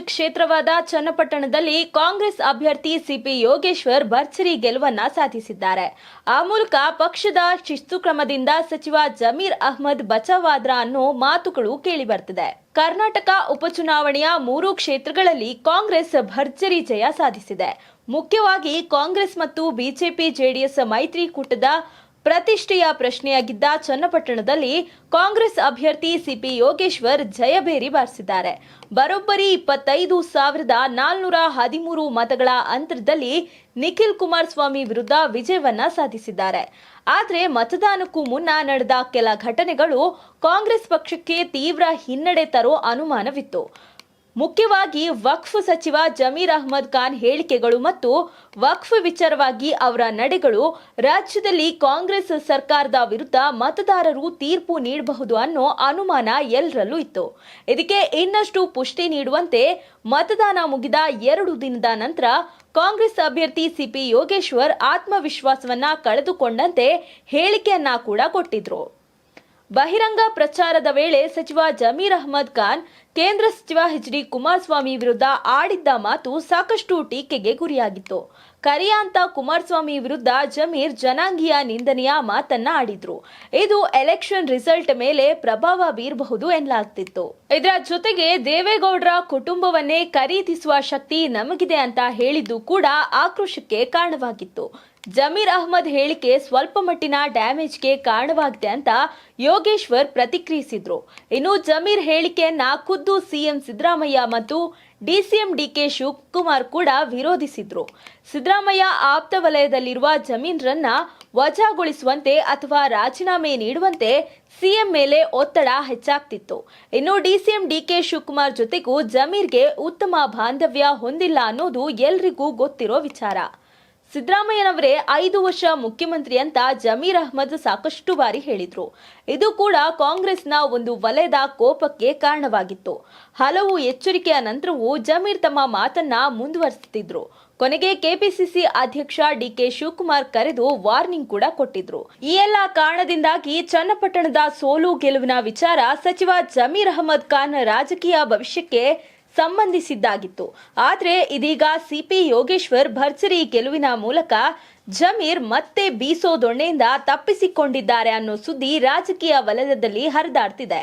ಕ್ಷೇತ್ರವಾದ ಚನ್ನಪಟ್ಟಣದಲ್ಲಿ ಕಾಂಗ್ರೆಸ್ ಅಭ್ಯರ್ಥಿ ಸಿಪಿ ಯೋಗೇಶ್ವರ್ ಭರ್ಜರಿ ಗೆಲುವನ್ನ ಸಾಧಿಸಿದ್ದಾರೆ. ಆ ಮೂಲಕ ಪಕ್ಷದ ಶಿಸ್ತು ಕ್ರಮದಿಂದ ಸಚಿವ ಜಮೀರ್ ಅಹ್ಮದ್ ಬಚಾವಾದ್ರ ಅನ್ನೋ ಮಾತುಗಳು ಕೇಳಿಬರ್ತಿದೆ. ಕರ್ನಾಟಕ ಉಪಚುನಾವಣೆಯ 3 ಕ್ಷೇತ್ರಗಳಲ್ಲಿ ಕಾಂಗ್ರೆಸ್ ಭರ್ಜರಿ ಜಯ ಸಾಧಿಸಿದೆ. ಮುಖ್ಯವಾಗಿ ಕಾಂಗ್ರೆಸ್ ಮತ್ತು ಬಿಜೆಪಿ ಜೆಡಿಎಸ್ ಮೈತ್ರಿಕೂಟದ ಪ್ರತಿಷ್ಠೆಯ ಪ್ರಶ್ನೆಯಾಗಿದ್ದ ಚನ್ನಪಟ್ಟಣದಲ್ಲಿ ಕಾಂಗ್ರೆಸ್ ಅಭ್ಯರ್ಥಿ ಸಿಪಿ ಯೋಗೇಶ್ವರ್ ಜಯಭೇರಿ ಬಾರಿಸಿದ್ದಾರೆ. ಬರೋಬ್ಬರಿ 25,413 ಮತಗಳ ಅಂತರದಲ್ಲಿ ನಿಖಿಲ್ ಕುಮಾರಸ್ವಾಮಿ ವಿರುದ್ಧ ವಿಜಯವನ್ನ ಸಾಧಿಸಿದ್ದಾರೆ. ಆದರೆ ಮತದಾನಕ್ಕೂ ಮುನ್ನ ನಡೆದ ಕೆಲ ಘಟನೆಗಳು ಕಾಂಗ್ರೆಸ್ ಪಕ್ಷಕ್ಕೆ ತೀವ್ರ ಹಿನ್ನಡೆ ತರೋ ಅನುಮಾನವಿತ್ತು. ಮುಖ್ಯವಾಗಿ ವಕ್ಫ್ ಸಚಿವ ಜಮೀರ್ ಅಹ್ಮದ್ ಖಾನ್ ಹೇಳಿಕೆಗಳು ಮತ್ತು ವಕ್ಫ್ ವಿಚಾರವಾಗಿ ಅವರ ನಡೆಗಳು ರಾಜ್ಯದಲ್ಲಿ ಕಾಂಗ್ರೆಸ್ ಸರ್ಕಾರದ ವಿರುದ್ಧ ಮತದಾರರು ತೀರ್ಪು ನೀಡಬಹುದು ಅನ್ನೋ ಅನುಮಾನ ಎಲ್ಲರಲ್ಲೂ ಇತ್ತು. ಇದಕ್ಕೆ ಇನ್ನಷ್ಟು ಪುಷ್ಟಿ ನೀಡುವಂತೆ ಮತದಾನ ಮುಗಿದ 2 ದಿನದ ನಂತರ ಕಾಂಗ್ರೆಸ್ ಅಭ್ಯರ್ಥಿ ಸಿಪಿ ಯೋಗೇಶ್ವರ್ ಆತ್ಮವಿಶ್ವಾಸವನ್ನ ಕಳೆದುಕೊಂಡಂತೆ ಹೇಳಿಕೆಯನ್ನ ಕೂಡ ಕೊಟ್ಟಿದ್ರು. ಬಹಿರಂಗ ಪ್ರಚಾರದ ವೇಳೆ ಸಚಿವ ಜಮೀರ್ ಅಹ್ಮದ್ ಖಾನ್ ಕೇಂದ್ರ ಸಚಿವ ಎಚ್.ಡಿ. ಕುಮಾರಸ್ವಾಮಿ ವಿರುದ್ಧ ಆಡಿದ್ದ ಮಾತು ಸಾಕಷ್ಟು ಟೀಕೆಗೆ ಗುರಿಯಾಗಿತ್ತು. ಕರಿಯ ಅಂತ ಕುಮಾರಸ್ವಾಮಿ ವಿರುದ್ಧ ಜಮೀರ್ ಜನಾಂಗೀಯ ನಿಂದನೆಯ ಮಾತನ್ನ ಆಡಿದ್ರು. ಇದು ಎಲೆಕ್ಷನ್ ರಿಸಲ್ಟ್ ಮೇಲೆ ಪ್ರಭಾವ ಬೀರಬಹುದು ಎನ್ನಲಾಗ್ತಿತ್ತು. ಇದರ ಜೊತೆಗೆ ದೇವೇಗೌಡರ ಕುಟುಂಬವನ್ನೇ ಖರೀದಿಸುವ ಶಕ್ತಿ ನಮಗಿದೆ ಅಂತ ಹೇಳಿದ್ದು ಕೂಡ ಆಕ್ರೋಶಕ್ಕೆ ಕಾರಣವಾಗಿತ್ತು. ಜಮೀರ್ ಅಹ್ಮದ್ ಹೇಳಿಕೆ ಸ್ವಲ್ಪ ಮಟ್ಟಿನ ಡ್ಯಾಮೇಜ್ಗೆ ಕಾರಣವಾಗಿದೆ ಅಂತ ಯೋಗೇಶ್ವರ್ ಪ್ರತಿಕ್ರಿಯಿಸಿದ್ರು. ಇನ್ನು ಜಮೀರ್ ಹೇಳಿಕೆಯನ್ನ ಖುದ್ದು ಸಿಎಂ ಸಿದ್ದರಾಮಯ್ಯ ಮತ್ತು ಡಿಸಿಎಂ ಡಿಕೆ ಶಿವಕುಮಾರ್ ಕೂಡ ವಿರೋಧಿಸಿದ್ರು. ಸಿದ್ದರಾಮಯ್ಯ ಆಪ್ತ ವಲಯದಲ್ಲಿರುವ ಜಮೀರ್ರನ್ನ ವಜಾಗೊಳಿಸುವಂತೆ ಅಥವಾ ರಾಜೀನಾಮೆ ನೀಡುವಂತೆ ಸಿಎಂ ಮೇಲೆ ಒತ್ತಡ ಹೆಚ್ಚಾಗ್ತಿತ್ತು. ಇನ್ನು ಡಿಸಿಎಂ ಡಿಕೆ ಶಿವಕುಮಾರ್ ಜೊತೆಗೂ ಜಮೀರ್ಗೆ ಉತ್ತಮ ಬಾಂಧವ್ಯ ಹೊಂದಿಲ್ಲ ಅನ್ನೋದು ಎಲ್ರಿಗೂ ಗೊತ್ತಿರೋ ವಿಚಾರ. ಸಿದ್ದರಾಮಯ್ಯನವರೇ 5 ವರ್ಷ ಮುಖ್ಯಮಂತ್ರಿ ಅಂತ ಜಮೀರ್ ಅಹ್ಮದ್ ಸಾಕಷ್ಟು ಬಾರಿ ಹೇಳಿದ್ರು. ಇದು ಕೂಡ ಕಾಂಗ್ರೆಸ್ನ ಒಂದು ವಲಯದ ಕೋಪಕ್ಕೆ ಕಾರಣವಾಗಿತ್ತು. ಹಲವು ಎಚ್ಚರಿಕೆಯ ನಂತರವೂ ಜಮೀರ್ ತಮ್ಮ ಮಾತನ್ನ ಮುಂದುವರಿಸುತ್ತಿದ್ರು. ಕೊನೆಗೆ ಕೆಪಿಸಿಸಿ ಅಧ್ಯಕ್ಷ ಡಿಕೆ ಶಿವಕುಮಾರ್ ಕರೆದು ವಾರ್ನಿಂಗ್ ಕೂಡ ಕೊಟ್ಟಿದ್ರು. ಈ ಎಲ್ಲ ಕಾರಣದಿಂದಾಗಿ ಚನ್ನಪಟ್ಟಣದ ಸೋಲು ಗೆಲುವಿನ ವಿಚಾರ ಸಚಿವ ಜಮೀರ್ ಅಹ್ಮದ್ ಖಾನ್ ರಾಜಕೀಯ ಭವಿಷ್ಯಕ್ಕೆ ಸಂಬಂಧಿಸಿದ್ದಾಗಿತ್ತು. ಆದರೆ ಇದೀಗ ಸಿಪಿ ಯೋಗೇಶ್ವರ್ ಭರ್ಜರಿ ಗೆಲುವಿನ ಮೂಲಕ ಜಮೀರ್ ಮತ್ತೆ ಬೀಸೋ ದೊಣ್ಣೆಯಿಂದ ತಪ್ಪಿಸಿಕೊಂಡಿದ್ದಾರೆ ಅನ್ನೋ ಸುದ್ದಿ ರಾಜಕೀಯ ವಲಯದಲ್ಲಿ ಹರಿದಾಡ್ತಿದೆ.